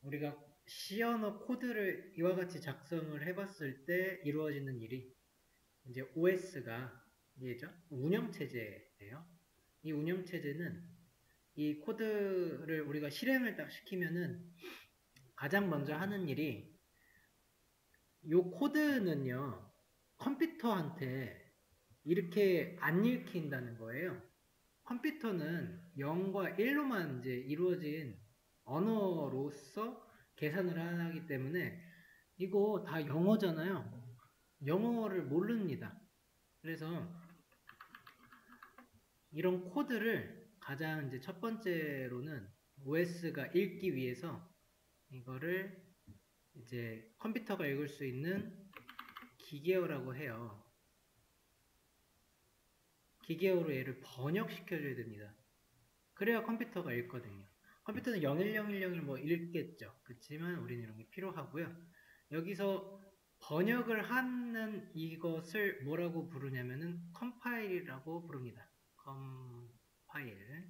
우리가 C 언어 코드를 이와 같이 작성을 해봤을 때 이루어지는 일이 이제 OS가 이죠 운영체제예요. 이 운영체제는 이 코드를 우리가 실행을 딱 시키면은 가장 먼저 하는 일이 이 코드는요 컴퓨터한테 이렇게 안 읽힌다는 거예요. 컴퓨터는 0과 1로만 이제 이루어진 언어로서 계산을 하기 때문에 이거 다 영어잖아요. 영어를 모릅니다. 그래서 이런 코드를 가장 이제 첫 번째로는 OS가 읽기 위해서 이거를 이제 컴퓨터가 읽을 수 있는 기계어라고 해요. 기계어로 얘를 번역시켜줘야 됩니다. 그래야 컴퓨터가 읽거든요. 컴퓨터는 01010을 뭐 읽겠죠. 그렇지만 우리는 이런 게 필요하고요. 여기서 번역을 하는 이것을 뭐라고 부르냐면은 컴파일이라고 부릅니다. 컴파일.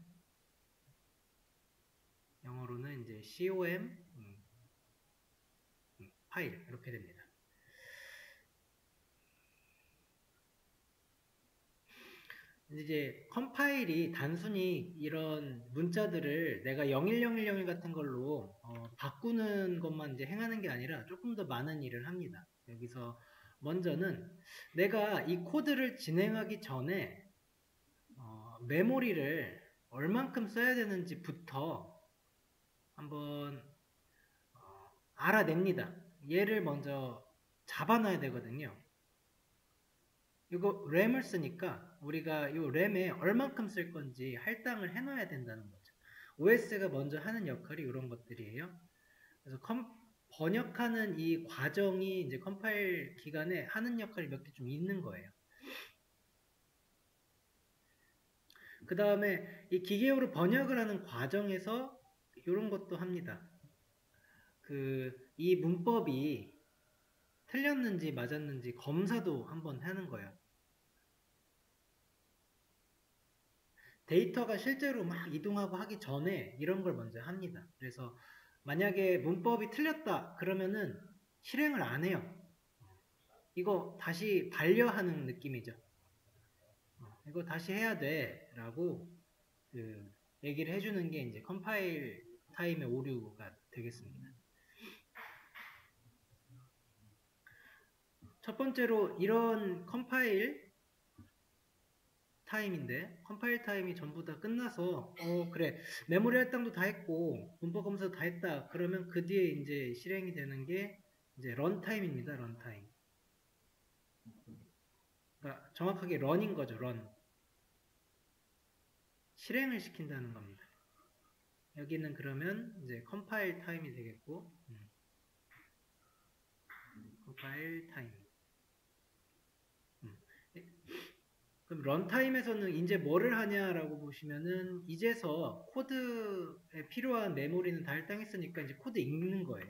영어로는 이제 COM 파일 이렇게 됩니다. 이제 컴파일이 단순히 이런 문자들을 내가 01010 같은 걸로 바꾸는 것만 이제 행하는 게 아니라 조금 더 많은 일을 합니다. 여기서 먼저는 내가 이 코드를 진행하기 전에 메모리를 얼만큼 써야 되는지부터 한번 알아냅니다. 얘를 먼저 잡아놔야 되거든요. 이거 램을 쓰니까 우리가 이 램에 얼만큼 쓸 건지 할당을 해놔야 된다는 거죠. OS가 먼저 하는 역할이 이런 것들이에요. 그래서 번역하는 이 과정이 이제 컴파일 기간에 하는 역할이 몇 개 좀 있는 거예요. 그 다음에 이 기계어로 번역을 하는 과정에서 이런 것도 합니다. 이 문법이 틀렸는지 맞았는지 검사도 한번 하는 거예요. 데이터가 실제로 막 이동하고 하기 전에 이런 걸 먼저 합니다. 그래서 만약에 문법이 틀렸다 그러면은 실행을 안 해요. 이거 다시 반려하는 느낌이죠. 이거 다시 해야 돼 라고 얘기를 해주는 게 이제 컴파일 타임의 오류가 되겠습니다. 첫 번째로 이런 컴파일 타임인데 컴파일 타임이 전부 다 끝나서 그래 메모리 할당도 다 했고 문법 검사도 다 했다 그러면 그 뒤에 이제 실행이 되는 게 이제 런타임입니다. 런타임. 그러니까 정확하게 런인 거죠. 런. 실행을 시킨다는 겁니다. 여기는 그러면 이제 컴파일 타임이 되겠고 컴파일 타임. 그럼 런타임에서는 이제 뭐를 하냐라고 보시면은 이제서 코드에 필요한 메모리는 다 할당했으니까 이제 코드 읽는 거예요.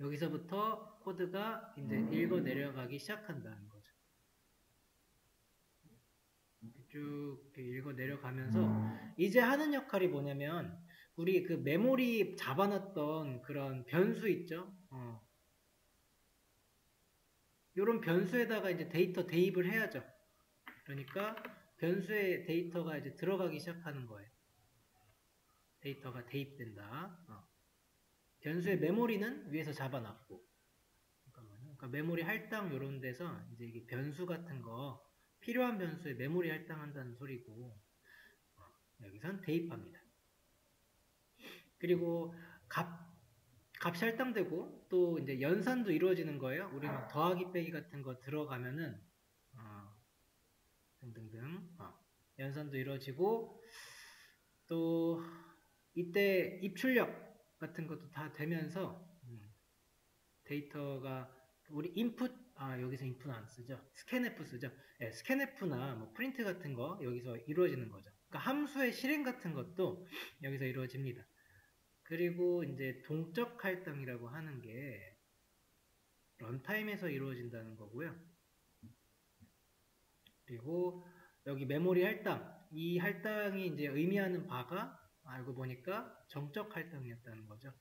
여기서부터 코드가 이제 읽어 내려가기 시작한다는 거죠. 쭉 읽어 내려가면서 이제 하는 역할이 뭐냐면 우리 그 메모리 잡아놨던 그런 변수 있죠? 이런 변수에다가 이제 데이터 대입을 해야죠. 그러니까 변수에 데이터가 이제 들어가기 시작하는 거예요. 데이터가 대입된다. 변수의 메모리는 위에서 잡아놨고, 그러니까 메모리 할당 이런 데서 이제 이게 변수 같은 거 필요한 변수에 메모리 할당한다는 소리고 여기선 대입합니다. 그리고 값이 할당되고 또 이제 연산도 이루어지는 거예요. 우리 막 더하기 빼기 같은 거 들어가면은 등등등 연산도 이루어지고 또 이때 입출력 같은 것도 다 되면서 데이터가 우리 인풋 여기서 인풋 안 쓰죠. 스캔F 쓰죠. 네, 스캔F나 뭐 프린트 같은 거 여기서 이루어지는 거죠. 그러니까 함수의 실행 같은 것도 여기서 이루어집니다. 그리고 이제 동적 할당이라고 하는 게 런타임에서 이루어진다는 거고요. 그리고 여기 메모리 할당 이 할당이 이제 의미하는 바가 알고 보니까 정적 할당이었다는 거죠.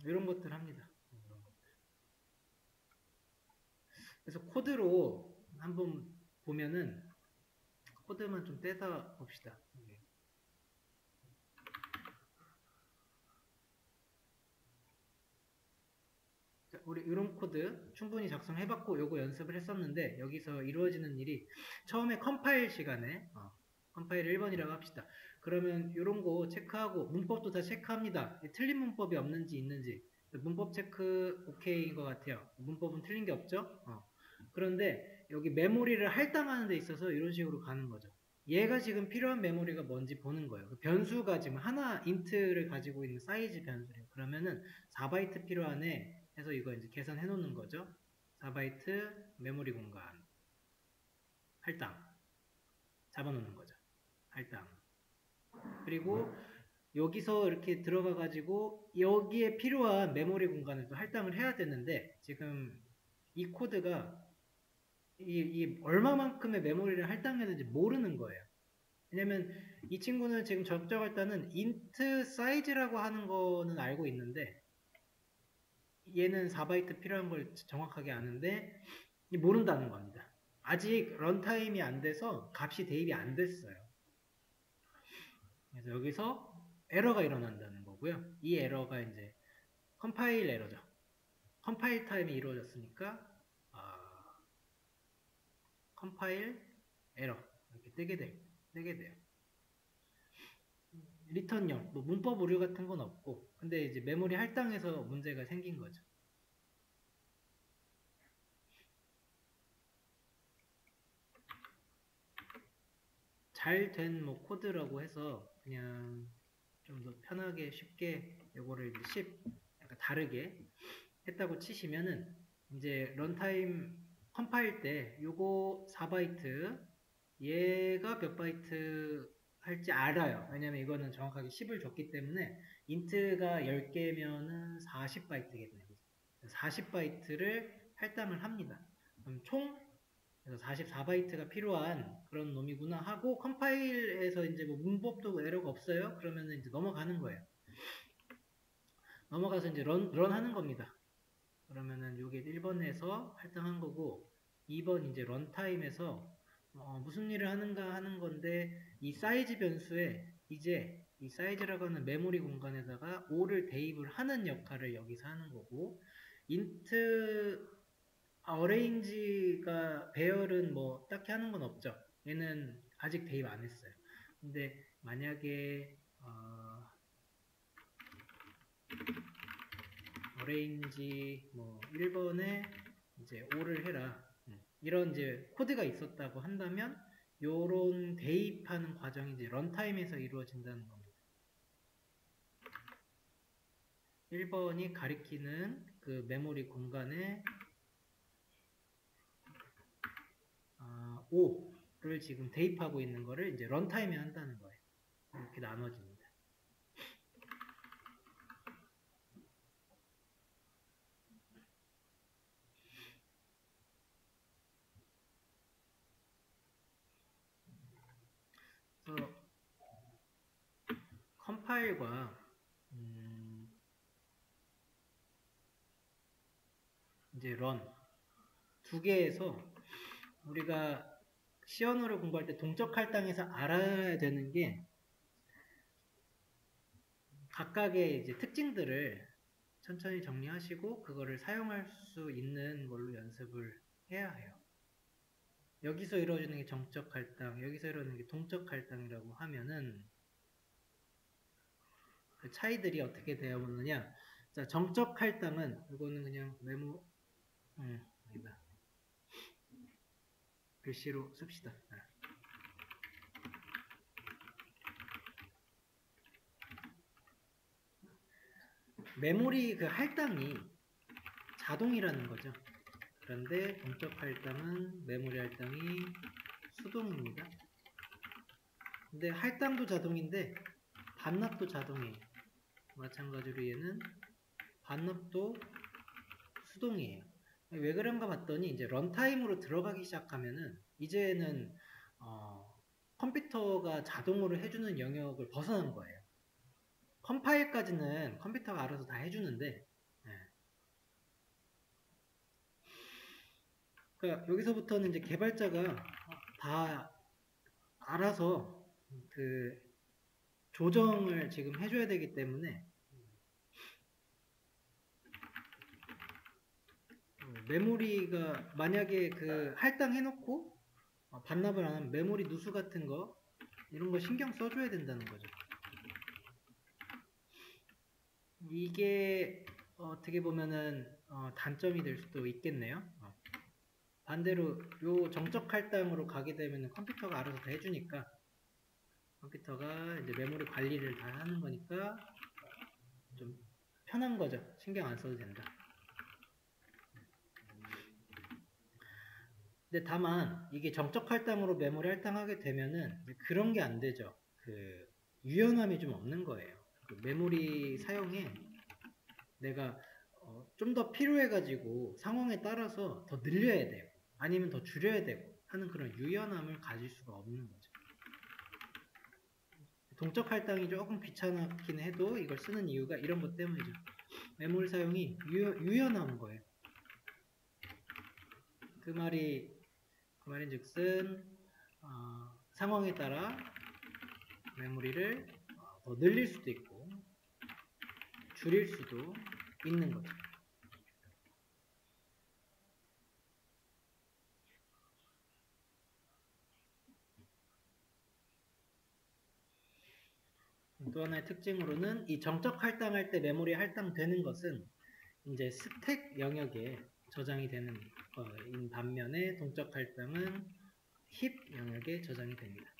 이런 것들 합니다. 그래서 코드로 한번 보면은 코드만 좀 떼서 봅시다. 자, 우리 이런 코드 충분히 작성해봤고 요거 연습을 했었는데 여기서 이루어지는 일이 처음에 컴파일 시간에 컴파일 1번이라고 합시다. 그러면 이런 거 체크하고 문법도 다 체크합니다. 틀린 문법이 없는지 있는지 문법 체크 오케이인 것 같아요. 문법은 틀린 게 없죠? 그런데 여기 메모리를 할당하는 데 있어서 이런 식으로 가는 거죠. 얘가 지금 필요한 메모리가 뭔지 보는 거예요. 변수가 지금 하나 인트를 가지고 있는 사이즈 변수래요. 그러면은 4바이트 필요하네 해서 이거 이제 계산해 놓는 거죠. 4바이트 메모리 공간 할당 잡아 놓는 거죠. 할당. 그리고 여기서 이렇게 들어가 가지고 여기에 필요한 메모리 공간을 또 할당을 해야 되는데 지금 이 코드가 이 얼마만큼의 메모리를 할당했는지 모르는 거예요. 왜냐면 이 친구는 지금 적정할 때는 int 사이즈라고 하는 거는 알고 있는데 얘는 4바이트 필요한 걸 정확하게 아는데 모른다는 겁니다. 아직 런타임이 안 돼서 값이 대입이 안 됐어요. 그래서 여기서 에러가 일어난다는 거고요. 이 에러가 이제 컴파일 에러죠. 컴파일 타임이 이루어졌으니까 컴파일 에러 이렇게 뜨게 돼요. 리턴형, 뭐 문법 오류 같은 건 없고 근데 이제 메모리 할당에서 문제가 생긴 거죠. 잘 된 뭐 코드라고 해서 그냥 좀 더 편하게 쉽게 요거를 이제 약간 다르게 했다고 치시면은 이제 런타임 컴파일 때 요거 4바이트 얘가 몇 바이트 할지 알아요. 왜냐면 이거는 정확하게 10을 줬기 때문에 인트가 10개면은 40바이트겠네요. 40바이트를 할당을 합니다. 그럼 총 44바이트가 필요한 그런 놈이구나 하고 컴파일에서 이제 뭐 문법도 에러가 없어요. 그러면 이제 넘어가는 거예요. 넘어가서 이제 런 하는 겁니다. 그러면은 요게 1번에서 할당한 거고 2번 이제 런타임에서 무슨 일을 하는가 하는 건데 이 사이즈 변수에 이제 이 사이즈라고 하는 메모리 공간에다가 5를 대입을 하는 역할을 여기서 하는 거고 int 어레인지가 배열은 뭐 딱히 하는 건 없죠. 얘는 아직 대입 안 했어요. 근데 만약에 어레인지 뭐 1번에 이제 5를 해라 이런 이제 코드가 있었다고 한다면 요런 대입하는 과정이 이제 런타임에서 이루어진다는 겁니다. 1번이 가리키는 그 메모리 공간에 5를 지금 대입하고 있는 거를 이제 런타임에 한다는 거예요. 이렇게 나눠집니다. 그래서 컴파일과 이제 런 두 개에서 우리가 C 언어를 공부할 때 동적 할당에서 알아야 되는 게 각각의 이제 특징들을 천천히 정리하시고 그거를 사용할 수 있는 걸로 연습을 해야 해요. 여기서 이루어지는 게 정적 할당, 여기서 이루어지는 게 동적 할당이라고 하면은 그 차이들이 어떻게 되어오느냐? 자, 정적 할당은 이거는 그냥 메모, 아니다. 글씨로 씁시다. 메모리 그 할당이 자동이라는 거죠. 그런데 동적 할당은 메모리 할당이 수동입니다. 근데 할당도 자동인데 반납도 자동이에요. 마찬가지로 얘는 반납도 수동이에요. 왜 그런가 봤더니 이제 런타임으로 들어가기 시작하면은 이제는 컴퓨터가 자동으로 해주는 영역을 벗어난 거예요. 컴파일까지는 컴퓨터가 알아서 다 해주는데, 예. 그러니까 여기서부터는 이제 개발자가 다 알아서 그 조정을 지금 해줘야 되기 때문에 메모리가 만약에 그 할당해놓고 반납을 안 하면 메모리 누수 같은 거 이런 거 신경 써줘야 된다는 거죠. 이게 어떻게 보면은 단점이 될 수도 있겠네요. 반대로 요 정적 할당으로 가게 되면 컴퓨터가 알아서 다 해주니까 컴퓨터가 이제 메모리 관리를 다 하는 거니까 좀 편한 거죠. 신경 안 써도 된다. 근데 다만 이게 정적 할당으로 메모리 할당하게 되면은 그런 게 안 되죠. 그 유연함이 좀 없는 거예요. 그 메모리 사용에 내가 좀 더 필요해가지고 상황에 따라서 더 늘려야 돼요. 아니면 더 줄여야 되고 하는 그런 유연함을 가질 수가 없는 거죠. 동적 할당이 조금 귀찮긴 해도 이걸 쓰는 이유가 이런 것 때문이죠. 메모리 사용이 유연한 거예요. 그 말인즉슨 상황에 따라 메모리를 더 늘릴 수도 있고 줄일 수도 있는 거죠. 또 하나의 특징으로는 이 정적 할당할 때 메모리 할당되는 것은 이제 스택 영역에 저장이 되는 거인 반면에 동적 할당은 힙 영역에 저장이 됩니다.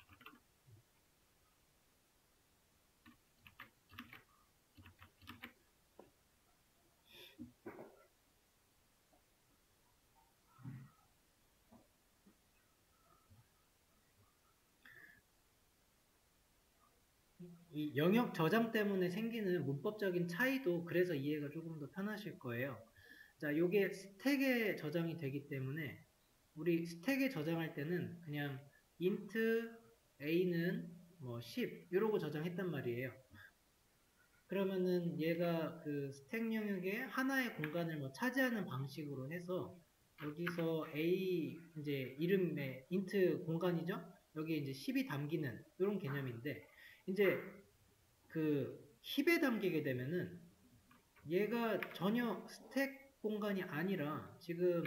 이 영역 저장 때문에 생기는 문법적인 차이도 그래서 이해가 조금 더 편하실 거예요. 자, 요게 스택에 저장이 되기 때문에 우리 스택에 저장할 때는 그냥 int a는 뭐 10 이러고 저장했단 말이에요. 그러면은 얘가 그 스택 영역에 하나의 공간을 뭐 차지하는 방식으로 해서 여기서 a 이제 이름의 int 공간이죠. 여기에 이제 10이 담기는 이런 개념인데 이제 그 힙에 담기게 되면은 얘가 전혀 스택 공간이 아니라 지금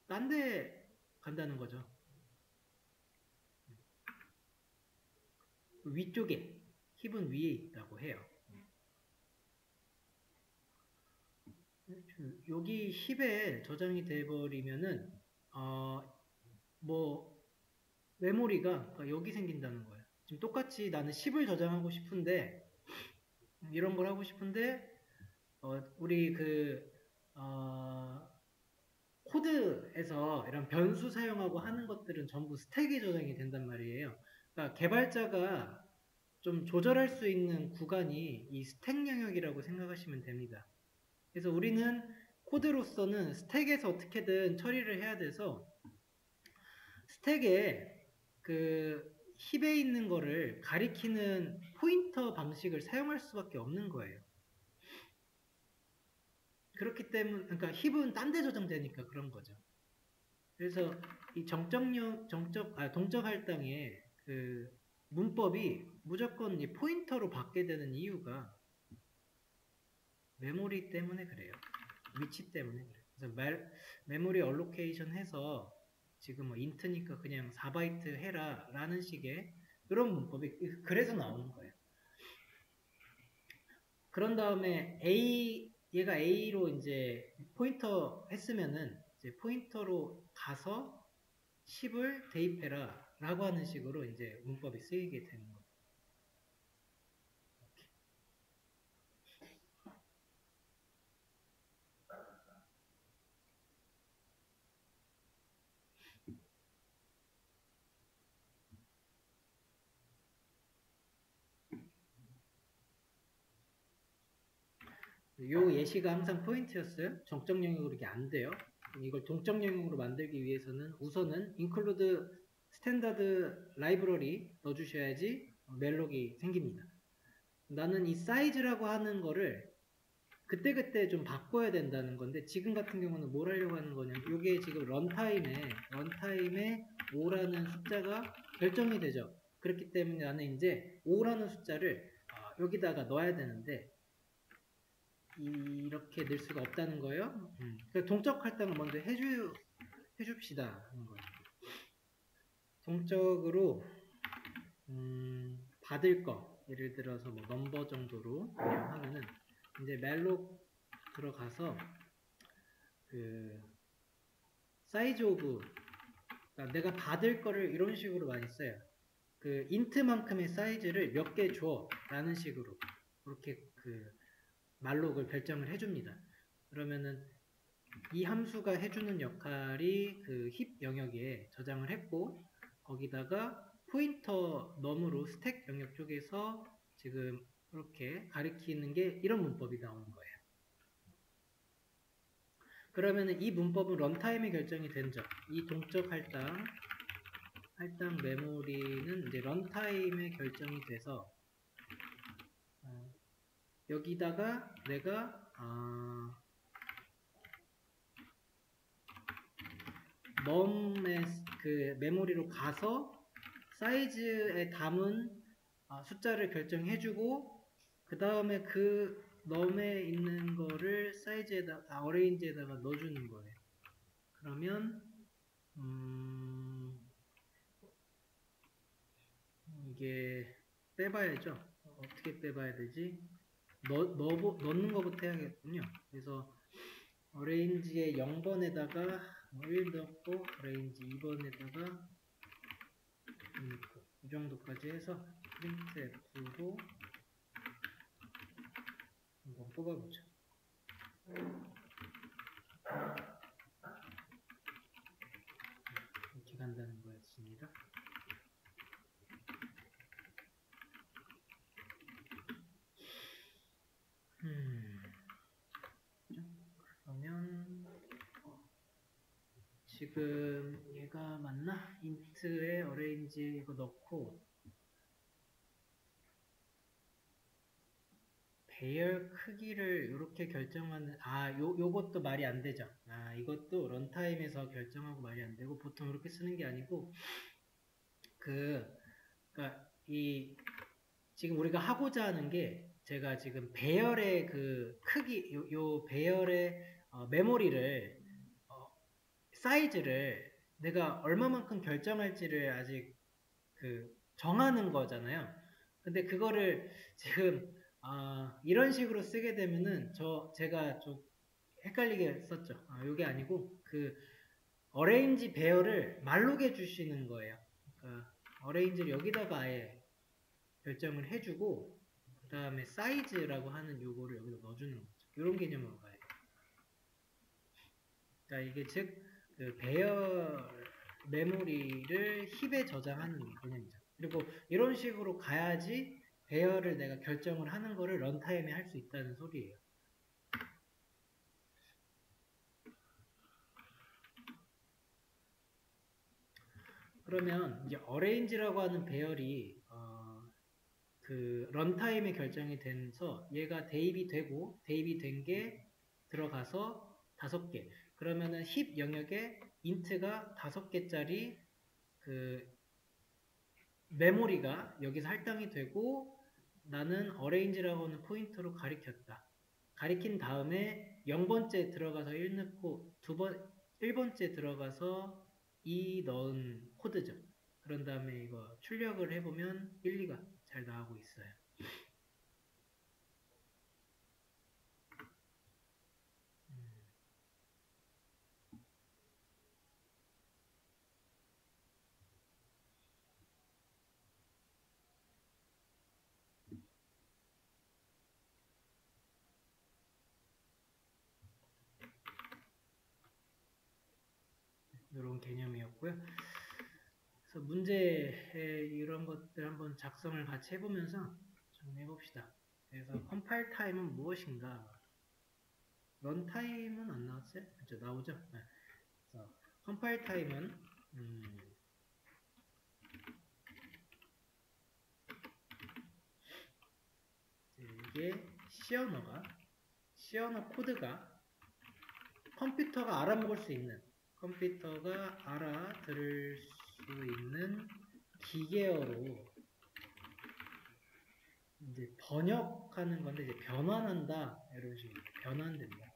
딴 데 간다는 거죠. 위쪽에 힙은 위에 있다고 해요. 여기 힙에 저장이 돼버리면은 뭐 메모리가 여기 생긴다는 거예요. 지금 똑같이 나는 10을 저장하고 싶은데 이런 걸 하고 싶은데 우리 코드에서 이런 변수 사용하고 하는 것들은 전부 스택에 저장이 된단 말이에요. 그러니까 개발자가 좀 조절할 수 있는 구간이 이 스택 영역이라고 생각하시면 됩니다. 그래서 우리는 코드로서는 스택에서 어떻게든 처리를 해야 돼서 스택에 그 힙에 있는 거를 가리키는 포인터 방식을 사용할 수밖에 없는 거예요. 그렇기 때문에 그러니까 힙은 딴 데 저장되니까 그런 거죠. 그래서 이 동적 할당의 그 문법이 무조건 이 포인터로 받게 되는 이유가 메모리 때문에 그래요. 위치 때문에 그래요. 그래서 메모리 얼로케이션 해서 지금 뭐 인트니까 그냥 4바이트 해라 라는 식의 그런 문법이 그래서 나오는 거예요. 그런 다음에 얘가 A로 이제 포인터 했으면은 이제 포인터로 가서 10을 대입해라 라고 하는 식으로 이제 문법이 쓰이게 되는 거예요. 요 예시가 항상 포인트였어요. 정적 영역으로 이게 안 돼요. 이걸 동적 영역으로 만들기 위해서는 우선은 include 스탠다드 라이브러리 넣어주셔야지 멜록이 생깁니다. 나는 이 사이즈라고 하는 거를 그때그때 좀 바꿔야 된다는 건데, 지금 같은 경우는 뭘 하려고 하는 거냐면, 이게 지금 런타임에 5라는 숫자가 결정이 되죠. 그렇기 때문에 나는 이제 5라는 숫자를 여기다가 넣어야 되는데, 이렇게 넣을 수가 없다는 거예요. 그래서 동적 할당을 먼저 해줍시다 하는 거예요. 동적으로 받을 거, 예를 들어서 뭐 넘버 정도로 하면은 이제 멜록 들어가서 그 사이즈 오브, 그러니까 내가 받을 거를 이런 식으로 많이 써요. 그 인트만큼의 사이즈를 몇 개 줘 라는 식으로 그렇게 그 말록을 결정을 해줍니다. 그러면은 이 함수가 해주는 역할이 그 힙 영역에 저장을 했고, 거기다가 포인터 넘으로 스택 영역 쪽에서 지금 이렇게 가리키는 게 이런 문법이 나오는 거예요. 그러면은 이 문법은 런타임에 결정이 된죠. 이 동적 할당 메모리는 이제 런타임에 결정이 돼서 여기다가 내가 넘의 그 메모리로 가서 사이즈에 담은 숫자를 결정해주고, 그 다음에 그 넘에 있는 거를 사이즈에다 어레인지에다가 넣어주는 거예요. 그러면 이게 빼봐야죠. 어떻게 빼봐야 되지? 넣는 것부터 해야겠군요. 그래서 어레인지의 0번에다가 1 넣고 어레인지 2번에다가 이 정도까지 해서 printf로 한번 뽑아보죠. 이렇게 간다는 거였습니다. 그러면 지금 얘가 맞나? int에 어레인지 이거 넣고 배열 크기를 이렇게 결정하는, 요것도 말이 안 되죠. 이것도 런타임에서 결정하고 말이 안 되고, 보통 이렇게 쓰는 게 아니고, 그러니까 지금 우리가 하고자 하는 게, 제가 지금 배열의 그 크기, 요 배열의 메모리를 사이즈를 내가 얼마만큼 결정할지를 아직 정하는 거잖아요. 근데 그거를 지금 이런 식으로 쓰게 되면은 제가 좀 헷갈리게 썼죠. 요게 아니고 어레인지 배열을 말록해 주시는 거예요. 그러니까 어레인지를 여기다가 아예 결정을 해주고, 그 다음에 사이즈라고 하는 요거를 여기다 넣어주는 거죠. 이런 개념으로 가요. 그러니까 이게 즉 그 배열 메모리를 힙에 저장하는 개념이죠. 그리고 이런 식으로 가야지 배열을 내가 결정을 하는 거를 런타임에 할 수 있다는 소리예요. 그러면 이제 어레인지라고 하는 배열이 그 런타임에 결정이 돼서 얘가 대입이 된 게 들어가서 5개. 그러면은 힙 영역에 int가 5개짜리 그 메모리가 여기서 할당이 되고, 나는 어레인지라고 하는 포인터로 가리켰다. 가리킨 다음에 0번째 들어가서 1 넣고 1번째 들어가서 2 넣은 코드죠. 그런 다음에 이거 출력을 해보면 1, 2가 잘 나오고 있어요. 이런 개념이었고요. 그래서 문제에 이런 것들 한번 작성을 같이 해보면서 좀 해봅시다. 그래서 컴파일 타임은 무엇인가? 런타임은 안 나왔어요? 그렇죠, 나오죠? 네. 컴파일 타임은 이게 시어너 코드가 컴퓨터가 알아들을 수 있는 기계어로 이제 번역하는 건데, 이제 변환한다, 이런 식으로 변환된다.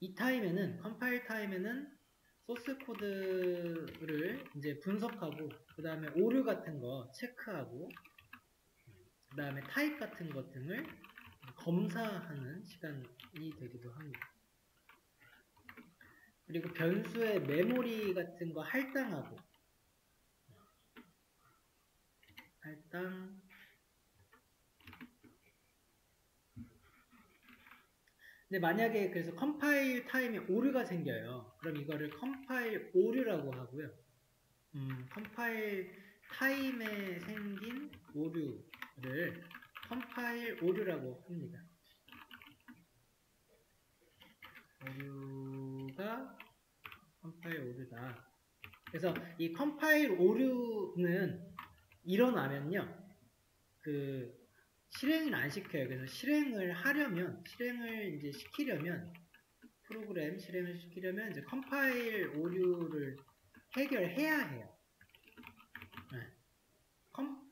이 타임에는, 컴파일 타임에는 소스 코드를 이제 분석하고, 그 다음에 오류 같은 거 체크하고, 그 다음에 타입 같은 것 등을 검사하는 시간이 되기도 합니다. 그리고 변수의 메모리 같은 거 할당하고, 근데 만약에 그래서 컴파일 타임에 오류가 생겨요. 그럼 이거를 컴파일 오류라고 하고요. 컴파일 타임에 생긴 오류를 컴파일 오류라고 합니다. 오류가 컴파일 오류다. 그래서 이 컴파일 오류는 일어나면요, 실행을 안 시켜요. 그래서 실행을 이제 시키려면, 프로그램 실행을 시키려면 이제 컴파일 오류를 해결해야 해요. 네.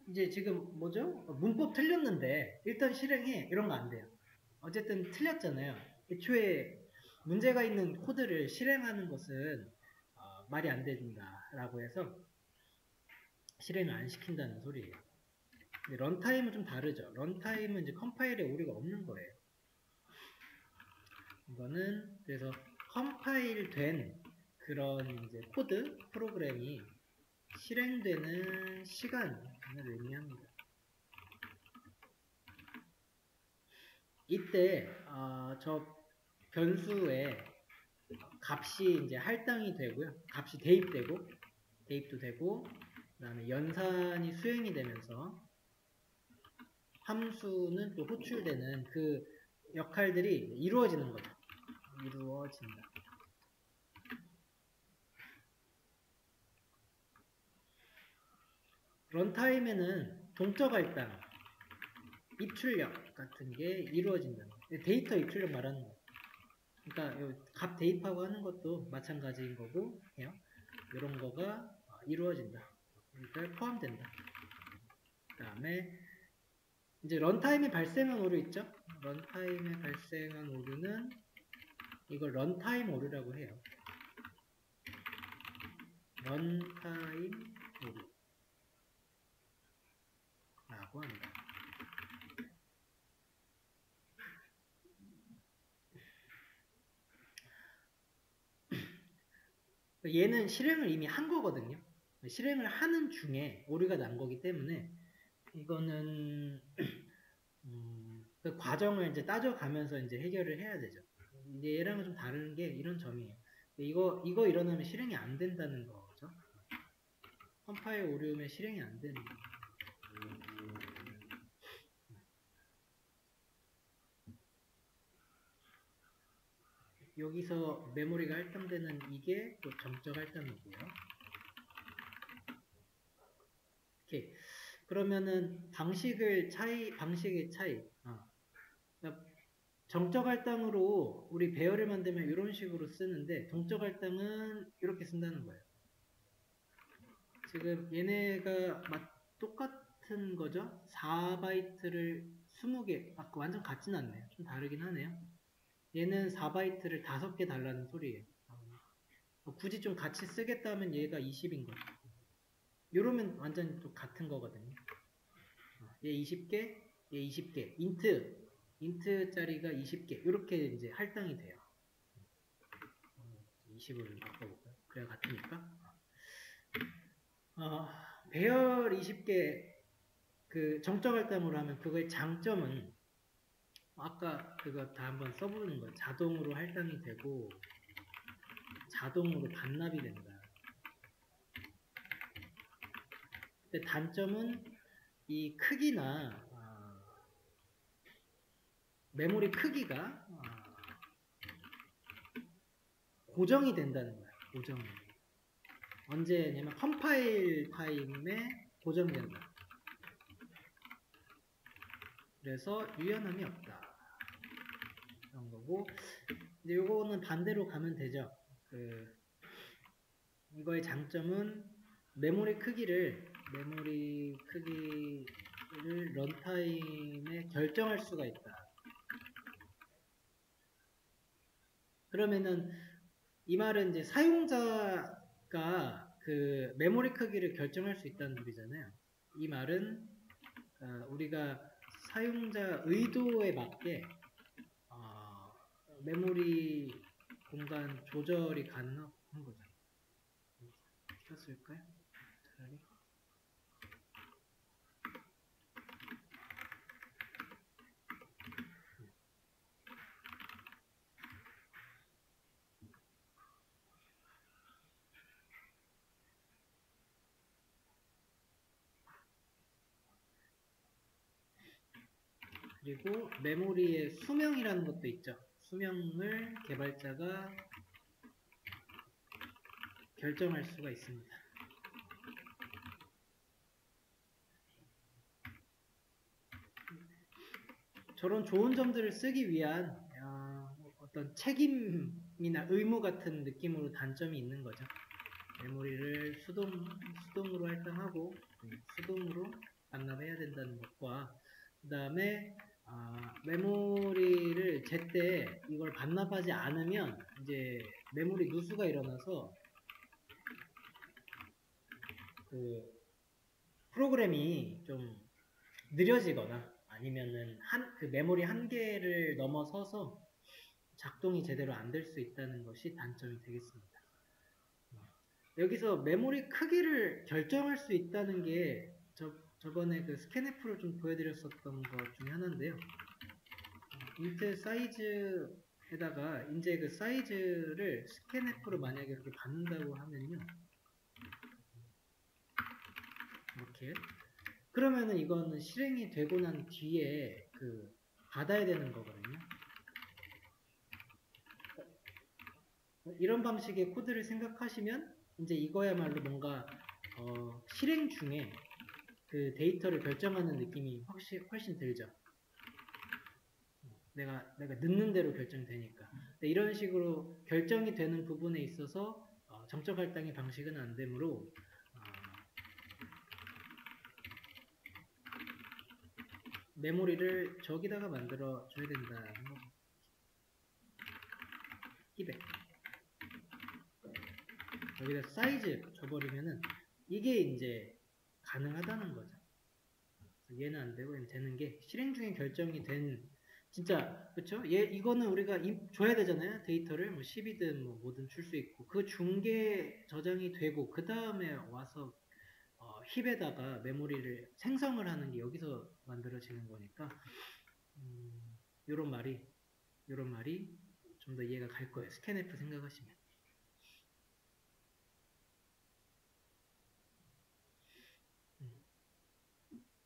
이제 지금 뭐죠? 문법 틀렸는데 일단 실행해, 이런 거 안 돼요. 어쨌든 틀렸잖아요. 애초에 문제가 있는 코드를 실행하는 것은 말이 안 된다라고 해서 실행을 안 시킨다는 소리예요. 런타임은 좀 다르죠. 런타임은 이제 컴파일에 오류가 없는 거예요. 이거는 그래서 컴파일된 그런 이제 코드 프로그램이 실행되는 시간을 의미합니다. 이때 저 변수에 값이 이제 할당이 되고요. 값이 대입도 되고, 그다음에 연산이 수행이 되면서 함수는 또 호출되는 그 역할들이 이루어지는 거죠. 이루어진다. 런타임에는 동적 할당, 입출력 같은 게 이루어진다. 데이터 입출력 말하는 거예요. 그러니까 값 대입하고 하는 것도 마찬가지인 거고 해요. 이런 거가 이루어진다. 그러니까 포함된다. 그 다음에 이제 런타임에 발생한 오류 있죠? 런타임에 발생한 오류는 이걸 런타임 오류라고 해요. 런타임 오류라고 합니다. 얘는 실행을 이미 한 거거든요. 실행을 하는 중에 오류가 난 거기 때문에 이거는 그 과정을 이제 따져가면서 이제 해결을 해야 되죠. 이제 얘랑은 좀 다른 게 이런 점이에요. 이거 일어나면 실행이 안 된다는 거죠. 컴파일 오류면 실행이 안 되는 거예요. 여기서 메모리가 할당되는 이게 또 정적 할당이고요. 오케이. 그러면은 방식의 차이. 정적 할당으로 우리 배열을 만들면 이런 식으로 쓰는데, 동적 할당은 이렇게 쓴다는 거예요. 지금 얘네가 똑같은 거죠? 4바이트를 20개, 아까 완전 같진 않네요. 좀 다르긴 하네요. 얘는 4바이트를 5개 달라는 소리예요. 굳이 좀 같이 쓰겠다면 얘가 20인 거죠. 이러면 완전 또 같은 거거든요. 얘 20개, 얘 20개. 인트짜리가 20개. 이렇게 이제 할당이 돼요. 20으로 바꿔볼까요? 그래야 같으니까. 배열 20개 그 정적 할당으로 하면 그거의 장점은 아까 그거 다 한번 써보는 거예요. 자동으로 할당이 되고 자동으로 반납이 된다. 근데 단점은 이 크기나 메모리 크기가 고정이 된다는 거야. 고정이. 언제냐면 컴파일 타임에 고정된다. 그래서 유연함이 없다. 그런 거고, 이제 요거는 반대로 가면 되죠. 이거의 장점은 메모리 크기를 런타임에 결정할 수가 있다. 그러면은 이 말은 이제 사용자가 그 메모리 크기를 결정할 수 있다는 소리잖아요. 이 말은 우리가 사용자 의도에 맞게 메모리 공간 조절이 가능한 거죠. 켰을까요? 차라리. 그리고 메모리의 수명이라는 것도 있죠. 수명을 개발자가 결정할 수가 있습니다. 저런 좋은 점들을 쓰기 위한 어떤 책임이나 의무 같은 느낌으로 단점이 있는 거죠. 메모리를 수동으로 할당하고 수동으로 반납해야 된다는 것과 그 다음에 메모리를 제때 이걸 반납하지 않으면 이제 메모리 누수가 일어나서 그 프로그램이 좀 느려지거나 아니면은 그 메모리 한계를 넘어서서 작동이 제대로 안 될 수 있다는 것이 단점이 되겠습니다. 여기서 메모리 크기를 결정할 수 있다는 게 저번에 그 스캔F를 좀 보여드렸었던 것 중에 하나인데요. 인트 사이즈에다가 이제 그 사이즈를 스캔F로 만약에 이렇게 받는다고 하면요. 이렇게. 그러면은 이거는 실행이 되고 난 뒤에 받아야 되는 거거든요. 이런 방식의 코드를 생각하시면 이제 이거야말로 뭔가 실행 중에 그 데이터를 결정하는 느낌이 훨씬 들죠. 내가 넣는 대로 결정되니까. 이런 식으로 결정이 되는 부분에 있어서 정적 할당의 방식은 안 되므로 메모리를 저기다가 만들어 줘야 된다는 거. 힙에 여기다 사이즈 줘버리면은 이게 이제 가능하다는 거죠. 얘는 안 되고 얘는 되는 게 실행 중에 결정이 된 진짜 그렇죠? 이거는 우리가 줘야 되잖아요. 데이터를 뭐 10이든 뭐 뭐든 줄 수 있고 그 중계 저장이 되고 그 다음에 와서 힙에다가 메모리를 생성을 하는 게 여기서 만들어지는 거니까 요런 말이 좀 더 이해가 갈 거예요. 스캔F 생각하시면.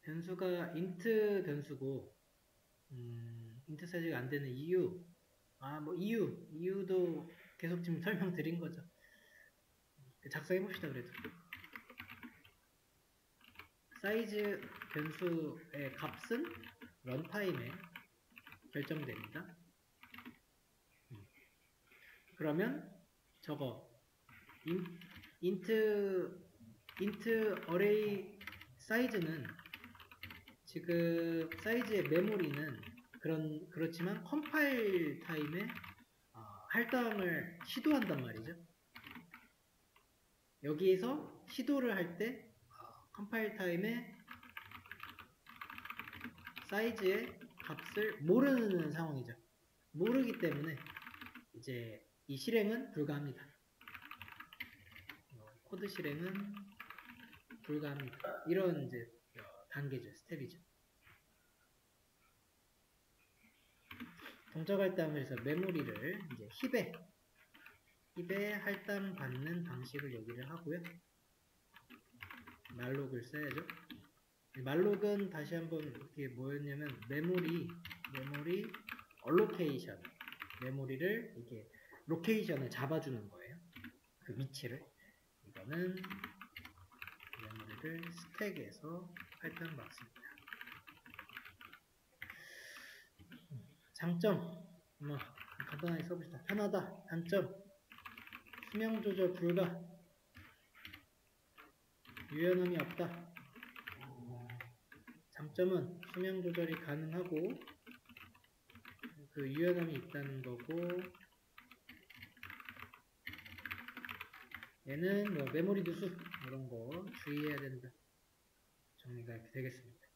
변수가 int 변수고 int 사이즈가 안 되는 이유 이유도 계속 지금 설명드린 거죠. 작성해 봅시다. 그래도 사이즈 변수의 값은 런타임에 결정됩니다. 그러면 저거 int array 사이즈는 지금 사이즈의 메모리는 그렇지만 컴파일 타임에 할당을 시도한단 말이죠. 여기에서 시도를 할 때 컴파일 타임에 사이즈의 값을 모르는 상황이죠. 모르기 때문에 이제 이 실행은 불가합니다. 코드 실행은 불가합니다. 이런 이제 단계죠. 스텝이죠. 동작 할당을 해서 메모리를 이제 힙에 할당 받는 방식을 여기를 하고요. 말록을 써야죠. 말록은 다시 한번 이렇게 뭐였냐면 메모리 allocation, 메모리를 이게 로케이션을 잡아주는 거예요. 그 위치를. 이거는 메모리를 스택에서 할당 받습니다. 장점, 뭐 간단하게 써봅시다. 편하다. 단점, 수명 조절 불가, 유연함이 없다. 장점은 수명 조절이 가능하고 그 유연함이 있다는 거고, 얘는 뭐 메모리 누수 이런 거 주의해야 된다. 정리가 이렇게 되겠습니다.